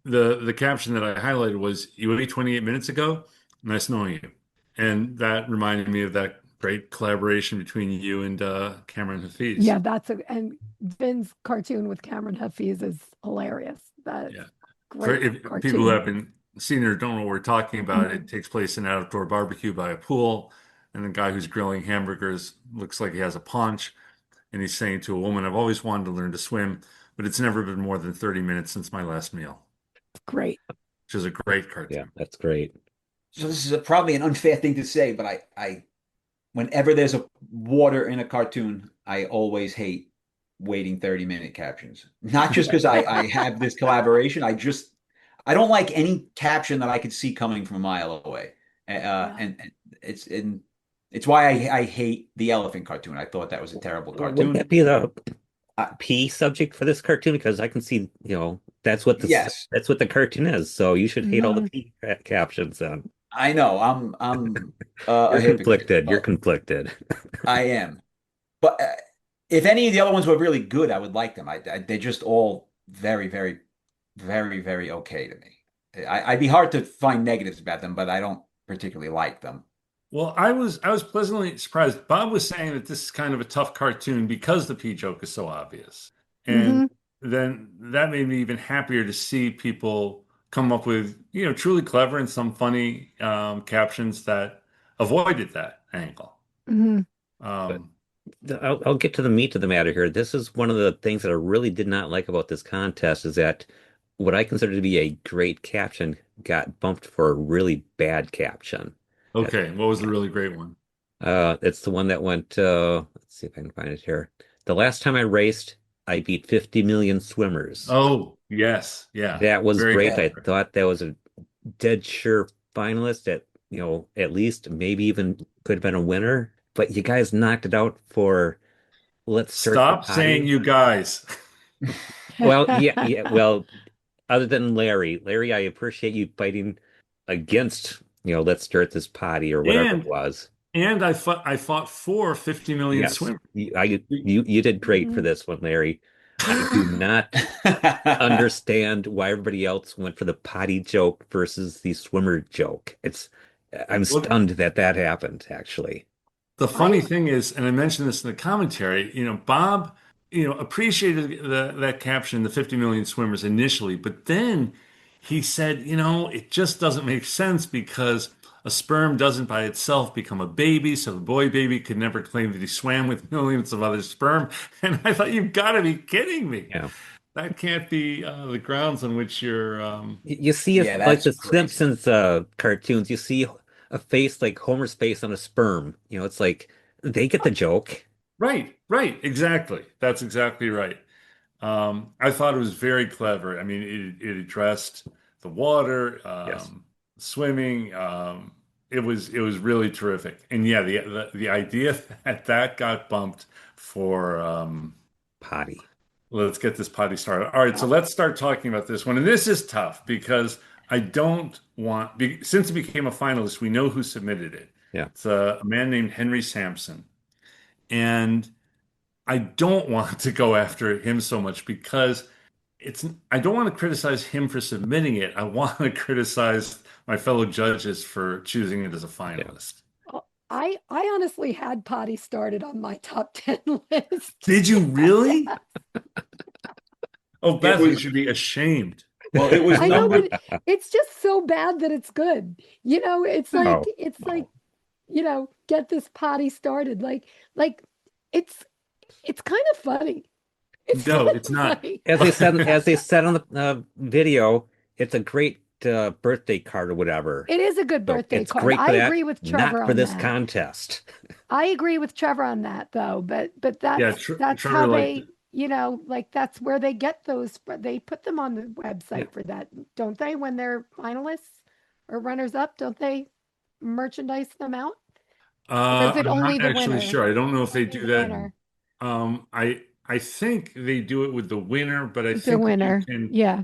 the caption that I highlighted was "You ate 28 minutes ago. Nice knowing you," and that reminded me of that great collaboration between you and Cameron Hafiz. Yeah, and Vin's cartoon with Cameron Hafiz is hilarious. That's Yeah. For great if people who cartoon. haven't seen it or don't know what we're talking about, it takes place in an outdoor barbecue by a pool, and the guy who's grilling hamburgers looks like he has a paunch, and he's saying to a woman, "I've always wanted to learn to swim, but it's never been more than 30 minutes since my last meal," Great. which is a great Yeah. cartoon. That's great. So this is probably an unfair thing to say, but whenever there's a water in a cartoon, I always hate waiting 30-minute captions. Not just because I have this collaboration. I don't like any caption that I could see coming from a mile away. Yeah. And it's why I hate the elephant cartoon. I thought that was a terrible Wouldn't cartoon. that be the Uh, P subject for this cartoon? Because I can see, yes, that's what the cartoon is. So you should hate all the Hmm. P captions then. I know. I'm a You're hypocrite. conflicted. You're conflicted. I am. But if any of the other ones were really good, I would like them. They're just all very, very, very, very okay to me. I'd be hard to find negatives about them, but I don't particularly like them. Well, I was pleasantly surprised. Bob was saying that this is kind of a tough cartoon because the pee joke is so obvious. And Hmm. then that made me even happier to see people come up with, truly clever and some funny captions that avoided that angle. Hmm. But Um, I'll get to the meat of the matter here. This is one of the things that I really did not like about this contest is that what I consider to be a great caption got bumped for a really bad caption. At- okay, what was the really great one? it's the one that went, let's see if I can find it here. The last time I raced, I beat 50 million swimmers. Oh, yes, yeah, That was very great. I clever. thought that was a dead sure finalist at, at least maybe even could have been a winner. But you guys knocked it out for let's start the Stop saying potty. you guys. Well, yeah, yeah. Well, other than Larry, I appreciate you fighting against, let's start this potty or whatever it And was. and I fought for 50 million Yes, swimmers. you did great for Hmm. this one, Larry. I do not understand why everybody else went for the potty joke versus the swimmer joke. I'm Well, stunned that that happened, actually. the I funny thing is, and I mentioned this in the commentary, Bob, appreciated that caption, the 50 million swimmers initially, but then he said, it just doesn't make sense because a sperm doesn't by itself become a baby, so the boy baby could never claim that he swam with millions of other sperm. And I thought, you've got to be kidding me. Yeah. That can't be the grounds on which you're. You see Yeah, if like that's the crazy. Simpsons cartoons, you see a face like Homer's face on a sperm. It's like they get the joke. Right, right, exactly. That's exactly right. I thought it was very clever. I mean, it addressed the water, Yes. swimming. It was really terrific. And yeah, the idea that that got bumped for Potty. let's get this potty started. All right, so yeah. let's start talking about this one. And this is tough because I don't want, since it became a finalist, we know who submitted it. Yeah. It's a man named Henry Sampson. And I don't want to go after him so much because I don't want to criticize him for submitting it. I want to criticize my fellow judges for choosing it as a Yeah. finalist. I honestly had potty started on my top 10 list. Did you really? Yeah. Oh, It Beth, you was should be ashamed. well, it was I know, number but it's just so bad that it's good. Oh, It's like, no. get this potty started. Like it's it's kind of funny. It's kind No, it's of not. funny. As they said on the video, it's a great birthday card or whatever. It is a good So birthday it's card. great for I that, agree with not Trevor for on this that. contest. I agree with Trevor on that though, but Yeah, that's Trevor how liked it. they, like that's where they get those, they put them on the Yeah. website for that, don't they? When they're finalists or runners up, don't they merchandise them out? Or is it I'm not only the actually winner? sure. I don't know if they Only do the that. winner. I think they do it with the winner, but I The think you winner. can, Yeah,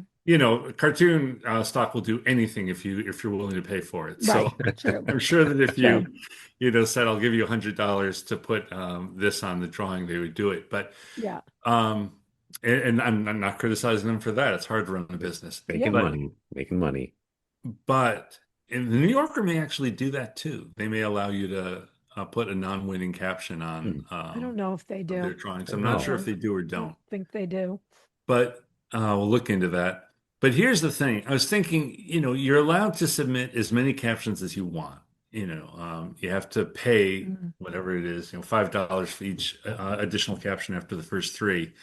cartoon stock will do anything if you're willing to pay for it. So right. True. I'm sure that if True. said I'll give you $100 to put this on the drawing, they would do it. But Yeah. um, and I'm not criticizing them for that. It's hard to run a business, Making Yep. money, making money. but and the New Yorker may actually do that too. They may allow you to put a non-winning caption Hmm. on I don't know if they their do. drawings. I I'm don't not know. sure if they do or I don't don't, think they do. but we'll look into that. But here's the thing. I was thinking, you're allowed to submit as many captions as you want. You have to pay Mhm. whatever it is, $5 for each additional caption after the first three.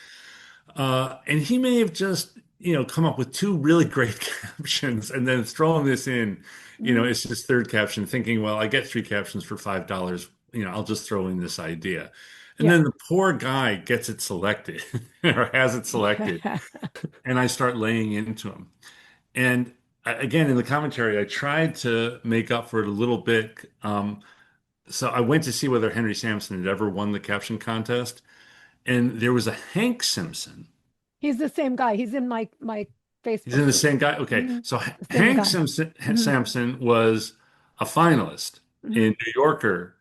And he may have just, come up with two really great captions and then thrown this in, Mhm. it's his third caption, thinking, well, I get three captions for $5. I'll just throw in this idea. And Yeah. then the poor guy gets it selected or has it selected, and I start laying into him. And again, in the commentary, I tried to make up for it a little bit. So I went to see whether Henry Sampson had ever won the caption contest, and there was a Hank Simpson. He's the same guy. He's in my He's Facebook in the group. same guy. Okay, Mhm. so The same Hank guy. Simpson Mhm. Sampson was a finalist Mhm. in New Yorker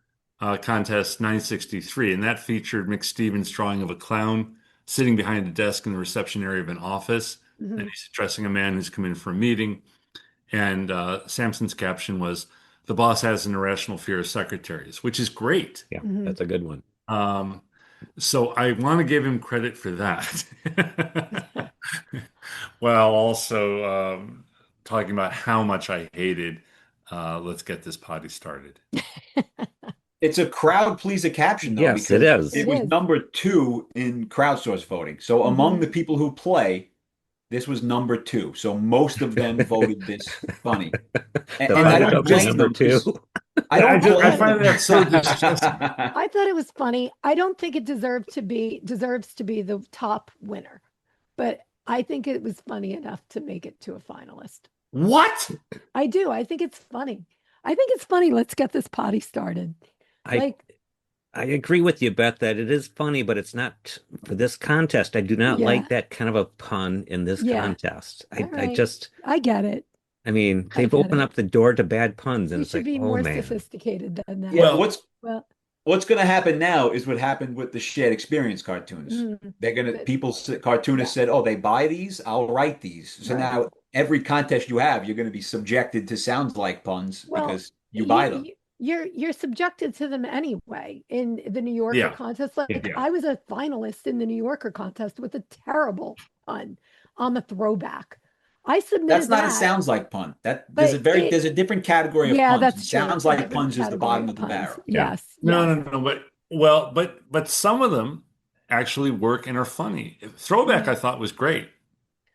contest 963, and that featured Mick Stevens' drawing of a clown sitting behind a desk in the reception area of an office, and Mhm. he's addressing a man who's come in for a meeting. And Sampson's caption was, "The boss has an irrational fear of secretaries," which is great. Yeah, Mhm. that's a good one. Um, so I want to give him credit for that. While also talking about how much I hated Let's Get This Potty Started. It's a crowd pleaser caption though, Yes, it because is. it It was is. number 2 in crowdsource voting. So among Mhm. the people who play, this was number 2. So most of them voted this funny. And, The and I potty don't joke was blame Just number them two. because I I don't I just I thought blame it find them. that so distressing. I thought it was funny. I don't think it deserves to be the top winner, but I think it was funny enough to make it to a finalist. What? I do. I think it's funny. I think it's funny. Let's get this potty started. I Like, I agree with you, Beth, that it is funny, but it's not for this contest. I do not yeah, like that kind of a pun in this yeah. contest. All I right. just, I get it. I mean, I they've get opened it. up the door to bad puns, and We it's should like, be oh more man. sophisticated than that. Yeah, Well, Well, what's going to happen now is what happened with the shared experience cartoons. mm, They're going to but cartoonists yeah, said, "Oh, they buy these, I'll write these." So right. now every contest you have, you're going to be subjected to sounds like puns Well, because you buy them. you're subjected to them anyway in the New Yorker yeah, contest. Yeah. Like yeah. I was a finalist in the New Yorker contest with a terrible pun on the throwback. I That's submitted not a that, sounds like pun. That but there's a different category of yeah, puns, and that's true. sounds It's a like different puns is the category bottom of of the puns. barrel. Yeah. Yes, No, yes. no, no. But some of them actually work and are funny. Throwback, Mhm. I thought was great.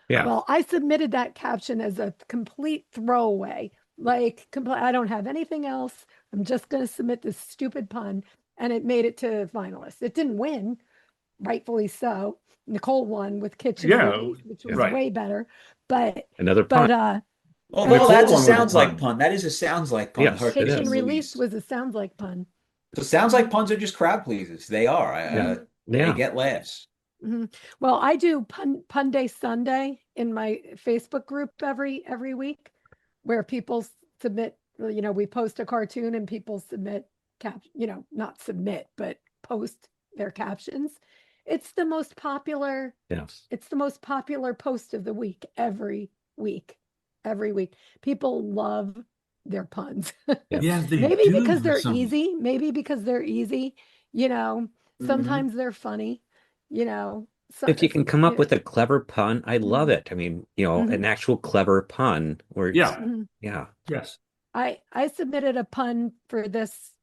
Yeah. Well, I submitted that caption as a complete throwaway. Like, I don't have anything else. I'm just going to submit this stupid pun. And it made it to finalists. It didn't win, rightfully so. Nicole won with kitchen Yeah, relief, which Yeah. was right. way better. But, Another pun. but, Although Nicole that's a won with a sounds like pun. pun. That is a sounds like pun. Yes, Her it kitchen kitchen is. relief release. was a sounds like pun. So sounds like Mhm, puns are just crowd pleasers. They are. Yeah. mhm, They Yeah. get laughs. mhm. Well, I do pun day Sunday in my Facebook group every week where people submit, we post a cartoon and people submit not submit, but post their captions. It's the most popular, Yes. it's the most popular post of the week week, every week. People love their puns. Yeah. Yeah, they Maybe do because for they're some. easy, maybe because they're easy, you know, Hmm. sometimes they're funny, so, If you can come up with a clever pun, I love mhm, it. I mean, mhm, an actual clever pun where it's, Yeah, mhm. yeah. yes. I submitted a pun for this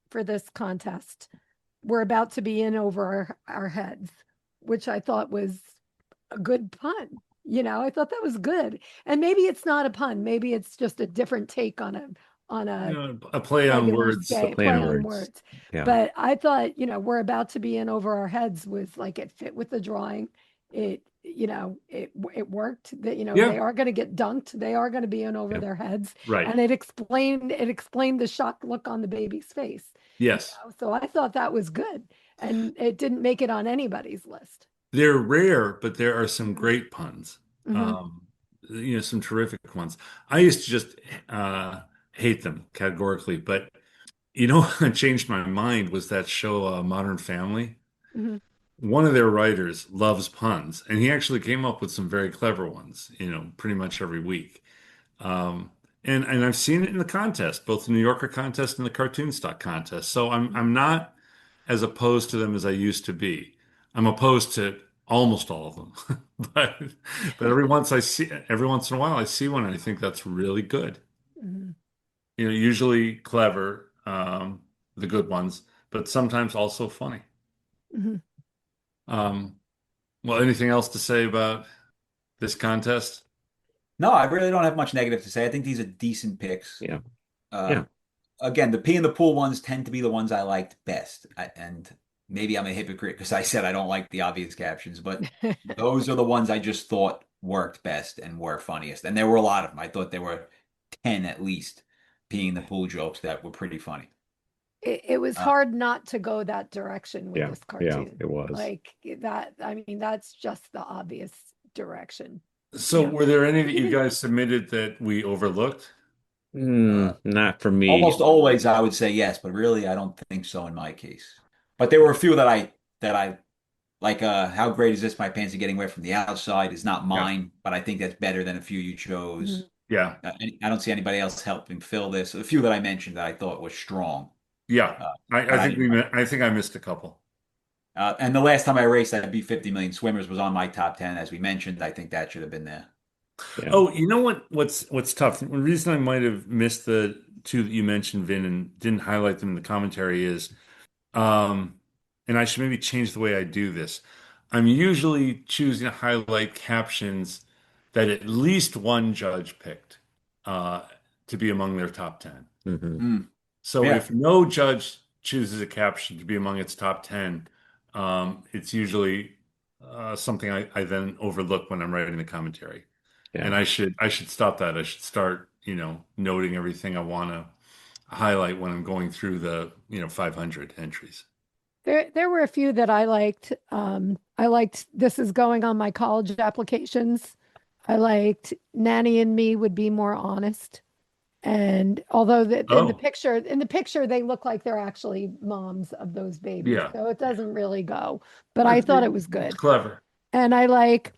contest. We're about to be in over our heads, which I thought was a good pun. I thought that was good. And maybe it's not a pun. Maybe it's just a different take on a A play on regular words. The say, play on play on words. words. Yeah. But I thought, we're about to be in over our heads was like it fit with the drawing. It worked that, they Yeah, are going to get dunked. They are going to be in over Yeah. their heads. right. And it explained the shocked look on the baby's face. Yes. So I thought that was good. and it didn't make it on anybody's list. They're rare, but there are some great puns. Hmm. Um, some terrific ones. I used to just hate them categorically, but what changed my mind was that show, Modern Family. Hmm. One of their writers loves puns, and he actually came up with some very clever ones, pretty much every week. Um, and I've seen it in the contest, both the New Yorker contest and the CartoonStock contest. So I'm not as opposed to them as I used to be. I'm opposed to almost all of them, but every once in a while I see one and I think that's really good. Hmm. Usually clever, the good ones, but sometimes also funny. Hmm. Um, well, anything else to say about this contest? No, I really don't have much negative to say. I think these are decent picks. Yeah. Uh, Yeah. Again, the pee in the pool ones tend to be the ones I liked best. And maybe I'm a hypocrite because I said I don't like the obvious captions, but those are the ones I just thought worked best and were funniest. And there were a lot of them. I thought there were 10 at least peeing in the pool jokes that were pretty funny. It was Uh, hard not to go that direction with Yeah. this Yeah. cartoon. It was. Like that, I mean, that's just the obvious direction. So, Yeah. were there any that you guys submitted that we overlooked? uh, Not for me. Almost always I would say yes, but really I don't think so in my case. But there were a few that I like how great is this? My pants are getting wet from the outside is not Yeah. mine, but I think that's better than a few you Mhm. chose. Yeah. I don't see anybody else helping fill this. A few that I mentioned that I thought were strong, Yeah. uh, I, but I I think didn't like. I think I missed a couple. And the last time I raced, I beat 50 million swimmers was on my top 10, as we mentioned. I think that should have been there. Yeah. Oh, you know what's tough? The reason I might have missed the two that you mentioned, Vin, and didn't highlight them in the commentary is, um, and I should maybe change the way I do this. I'm usually choosing to highlight captions that at least one judge picked uh, to be among their top 10. Hmm. Mm, So yeah. if no judge chooses a caption to be among its top 10, it's usually something I then overlook when I'm writing the commentary. And Yeah. I should stop that. I should start, noting everything I want to highlight when I'm going through the, 500 entries. There were a few that I liked. I liked This Is Going on My College Applications. I liked Nanny and Me Would Be More Honest. And although Oh, in the picture they look like they're actually moms of those babies, yeah. so it doesn't really go. But I It's, thought it was it's good. clever. And I like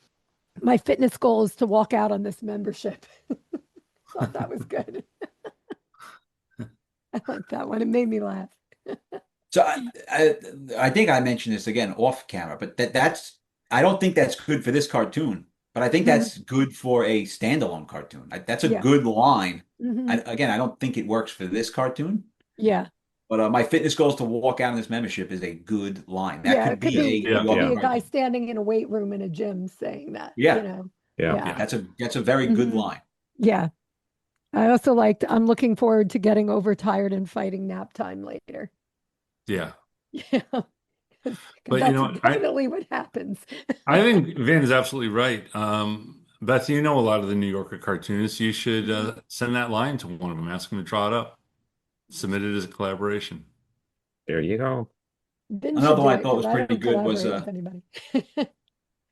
My fitness goal is to walk out on this membership. Thought that was good. I like that one. It made me laugh. So I think I mentioned this again off camera, but that's I don't think that's good for this cartoon, but I think Mhm. that's good for a standalone cartoon. That's a Yeah. good line. Hmm. Again, I don't think it works for this cartoon, Yeah. but my fitness goals to walk out in this membership is a good line. That Yeah. could be a New It Yeah. could Yorker be Yeah. a guy cartoon. standing in a weight room in a gym saying that, Yeah, Yeah. Yeah. Yeah. that's a very good Hmm. line. Yeah. I also liked, I'm looking forward to getting overtired and fighting nap time later. Yeah. Yeah. Because But that's definitely what happens. I think Vin's absolutely right. Beth, you know a lot of the New Yorker cartoonists. You should Mhm. send that line to one of them, ask them to draw it up, submit it as a collaboration. There you go. Vin should Another do one I it thought because was I pretty don't good was collaborate with anybody.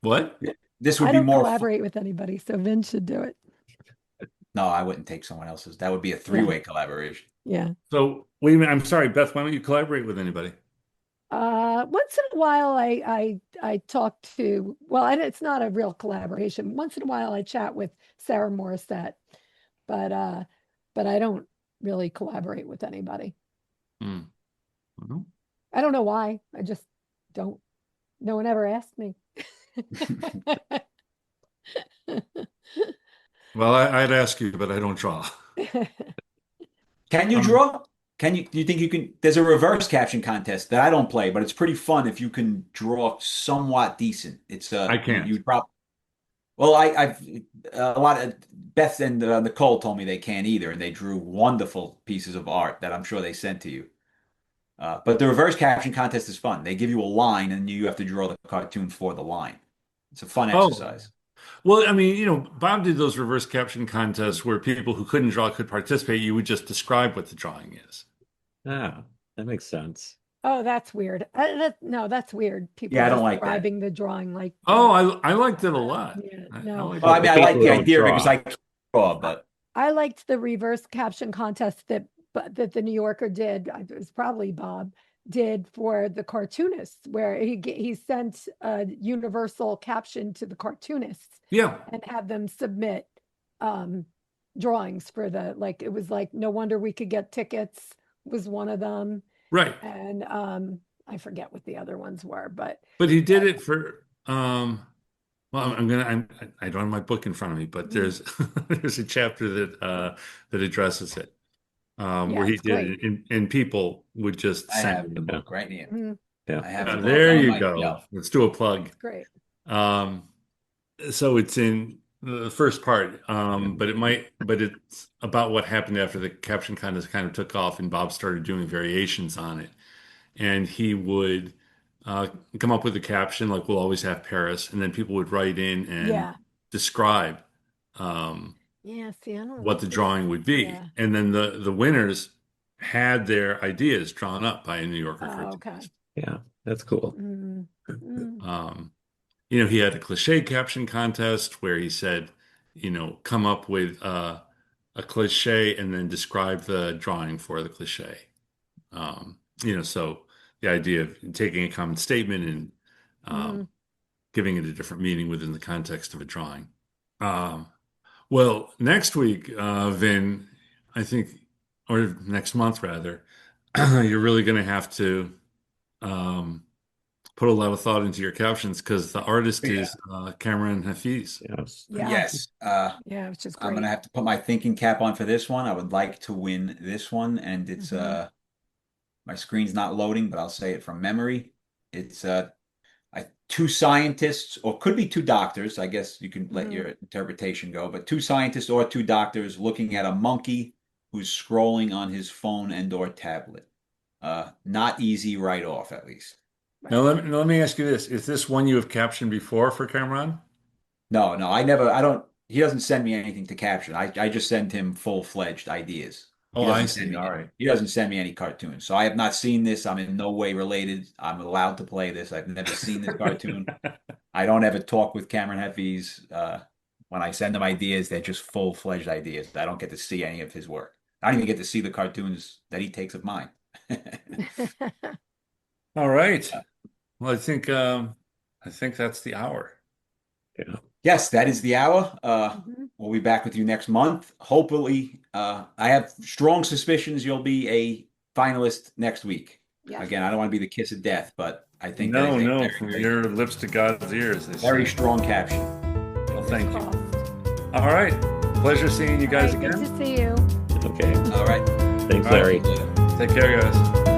What? this would I be don't more fun. collaborate with anybody, so Vin should do it. No, I wouldn't take someone else's. That would be a Yeah. three-way collaboration. Yeah. So, wait a minute. I'm sorry, Beth. Why don't you collaborate with anybody? Once in a while I talk to, well, and it's not a real collaboration. Once in a while I chat with Sarah Morissette, but uh but I don't really collaborate with anybody. Hmm. Well, I don't know why. I just don't. No one ever asked me. I'd ask you, but I don't draw. Can you Um, draw? Do you think you can? There's a reverse caption contest that I don't play, but it's pretty fun if you can draw somewhat decent. It's I you can't. probably well I've a lot of Beth and Nicole told me they can't either, and they drew wonderful pieces of art that I'm sure they sent to you. But the reverse caption contest is fun. They give you a line, and you have to draw the cartoon for the line. It's a fun Oh, exercise. well, I mean, Bob did those reverse caption contests where people who couldn't draw could participate. You would just describe what the drawing is. Ah, that makes sense. Oh, that's weird. No, that's weird. People Yeah, I don't like that. describing the drawing like, Oh, I liked it a lot. yeah, I no. liked Well, I it. mean, I The like people the who don't idea of it because draw. I can't draw, but I liked the reverse caption contest that the New Yorker did. It was probably Bob did for the cartoonists, where he sent a universal caption to the cartoonists Yeah, and had them submit um, drawings for the like. It was like No Wonder We Could Get Tickets was one of them, right. and I forget what the other ones were, but But he did it for well, I don't have my book in front of me, but Mhm. there's a chapter that addresses it. Yeah, Where he it's did great. it, and people would just I send have the him. Yeah. book right here. Mhm. Yeah. I have It's the Yeah, book there great. on you my go. shelf. Let's do a plug. It's great. Um, so it's in the first part, but it's about what happened after the caption contest kind of took off, and Bob started doing variations on it, and he would uh, come up with a caption like "We'll always have Paris," and then people would write in and Yeah. describe um, Yeah. See, I don't what the like this. drawing would be, Yeah. and then the winners had their ideas drawn up by a New Yorker Oh, okay. cartoonist. Yeah. That's cool. Mm, mm, Um, he had a cliche caption contest where he said, come up with a cliche and then describe the drawing for the cliche. So the idea of taking a common statement and mm. giving it a different meaning within the context of a drawing. Um, well, next week, Vin, I think, or next month rather, you're really going to have to um, put a lot of thought into your captions because the artist Yeah. is Cameron Hafiz. Yes. Yeah. Yes. Yeah. Which is I'm gonna great. have to put my thinking cap on for this one. I would like to win this one, and it's Mhm. my screen's not loading, but I'll say it from memory. It's two scientists, or could be two doctors. I guess you can let Mhm. your interpretation go, but two scientists or two doctors looking at a monkey who's scrolling on his phone and or tablet. Not easy right off, at least. Now, Right. let me ask you this. Is this one you have captioned before for Cameron? No, no, I never, I don't, he doesn't send me anything to caption. I just send him full-fledged ideas. Oh, I see. All right. He doesn't send me any cartoons. So I have not seen this. I'm in no way related. I'm allowed to play this. I've never seen this cartoon. I don't ever talk with Cameron Hafiz. When I send him ideas, they're just full-fledged ideas. I don't get to see any of his work. I don't even get to see the cartoons that he takes of mine. All right. Well, I think that's the hour. Yeah. Yes, that is the hour. Mhm. We'll be back with you next month. Hopefully, I have strong suspicions you'll be a finalist next week. Yes. Again, I don't want to be the kiss of death, but I think that No, is a no, very, from very, your lips to God's ears, they very say. strong caption. Well, Fingers thank you. crossed. All right. Pleasure seeing you All guys right, good again. to see you. Okay. All right. Thanks, All right. Larry. Take care, guys.